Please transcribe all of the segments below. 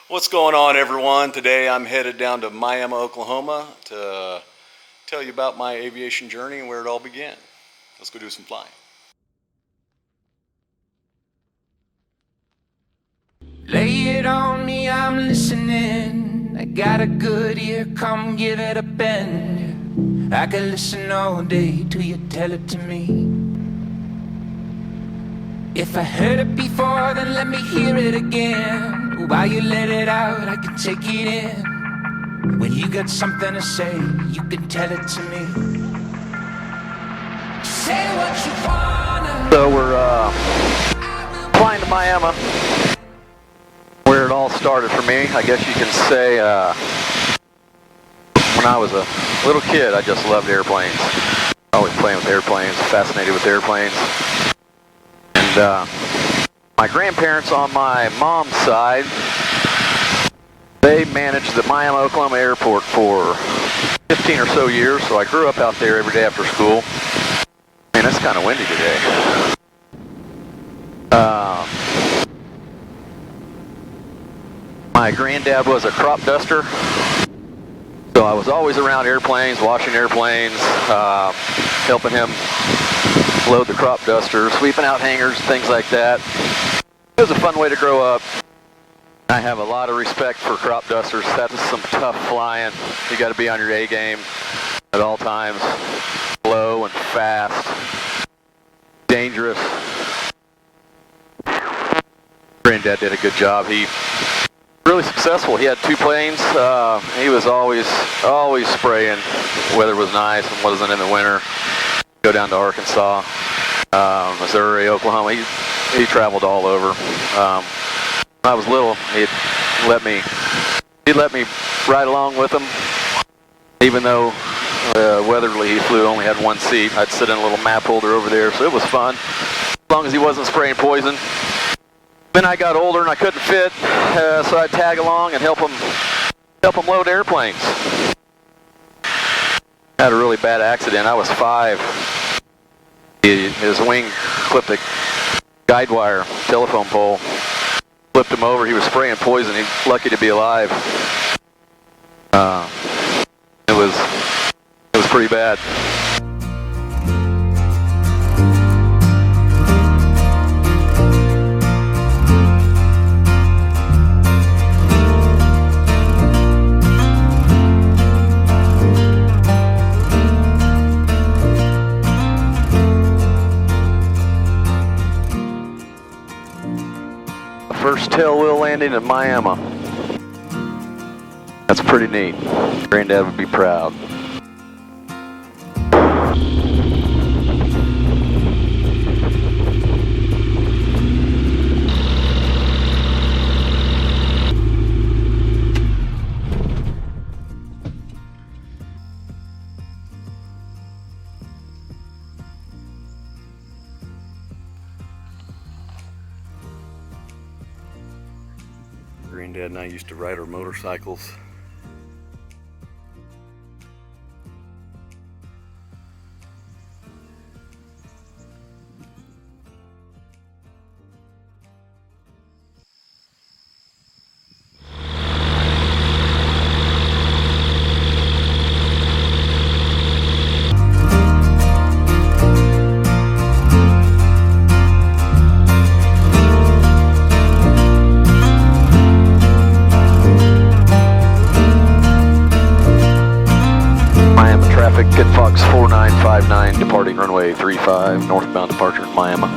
What's going on, everyone? Today I'm headed down to Miami, Oklahoma to tell you about my aviation journey and where it all began. Let's go do some flying. Lay it on me, I'm listening. I got a good ear, come give it a bend. I could listen all day till you tell it to me. If I heard it before, then let me hear it again. While you let it out, I can take it in. When you got something to say, you can tell it to me. Say what you wanna. So we're flying to Miami, where it all started for me. I guess you can say when I was a little kid, I just loved airplanes. Always playing with airplanes, fascinated with airplanes. And my grandparents on my mom's side, they managed the Miami, Oklahoma airport for 15 or so years, so I grew up out there every day after school. Man, it's kind of windy today. My granddad was a crop duster, so I was always around airplanes, washing airplanes, helping him load the crop duster, sweeping out hangars, things like that. It was a fun way to grow up. I have a lot of respect for crop dusters. That's some tough flying. You got to be on your A game at all times. Slow and fast. Dangerous. Granddad did a good job. He really successful. He had 2 planes. He was always spraying. Weather was nice and wasn't in the winter. Go down to Arkansas, Missouri, Oklahoma. He traveled all over. When I was little, he'd let me ride along with him. Even though Weatherly he flew only had 1 seat, I'd sit in a little map holder over there, so it was fun. As long as he wasn't spraying poison. Then I got older and I couldn't fit, so I'd tag along and help him load airplanes. Had a really bad accident. I was 5. His wing clipped a guide wire telephone pole. Flipped him over. He was spraying poison. He's lucky to be alive. It was pretty bad. First tailwheel landing in Miami. That's pretty neat. Granddad would be proud. Granddad and I used to ride our motorcycles. Kid Fox 4959 departing runway 35, northbound departure in Miami.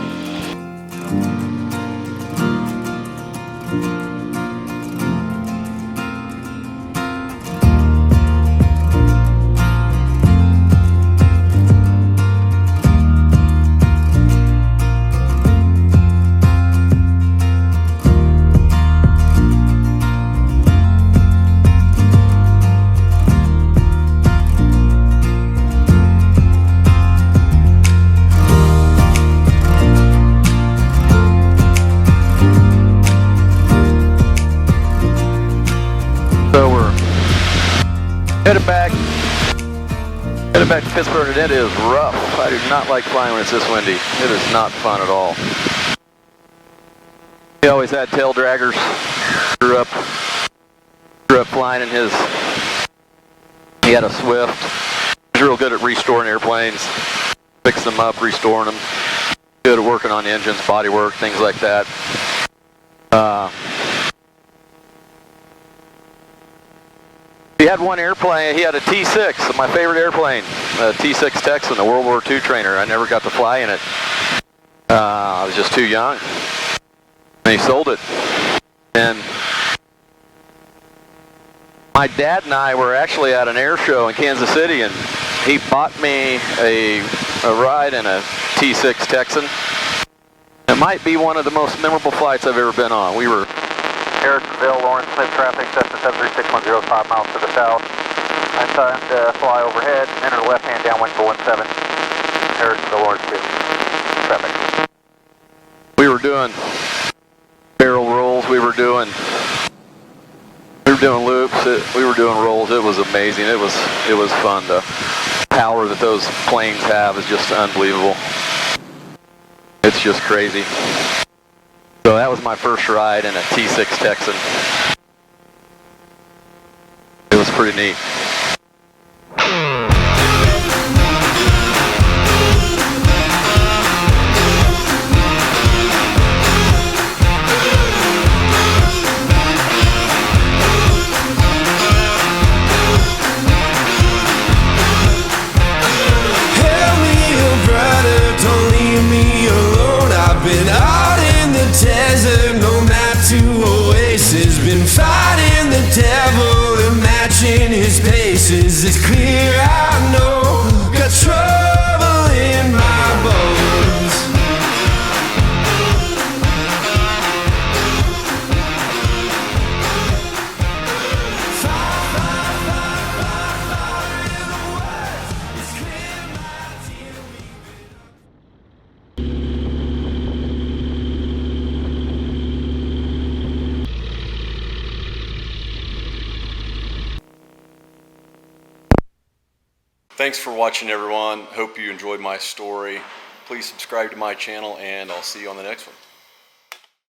Headed back to Pittsburgh, and it is rough. I do not like flying when it's this windy. It is not fun at all. We always had tail draggers. Grew up flying in his, he had a Swift. He was real good at restoring airplanes, fixing them up, restoring them. Good at working on engines, body work, things like that. He had one airplane, he had a T6, my favorite airplane, a T6 Texan, a World War II trainer. I never got to fly in it. I was just too young. And he sold it. And my dad and I were actually at an air show in Kansas City, and he bought me a ride in a T6 Texan. It might be one of the most memorable flights I've ever been on. We were Harrisonville, Lawrence Smith traffic, Cessna 73610, 5 miles to the south. I time to fly overhead, enter the left-hand downwind for 17. Harrisonville, Lawrence 2, traffic. We were doing barrel rolls, we were doing loops, we were doing rolls. It was amazing. It was fun. The power that those planes have is just unbelievable. It's just crazy. So that was my first ride in a T6 Texan. It was pretty neat. Been out in the desert, no map to oasis. Been fighting the devil and matching his paces. It's clear I know, got trouble in my bones. Fire, fire, fire, fire, fire in the west. It's clear my tear. Thanks for watching, everyone. Hope you enjoyed my story. Please subscribe to my channel, and I'll see you on the next one.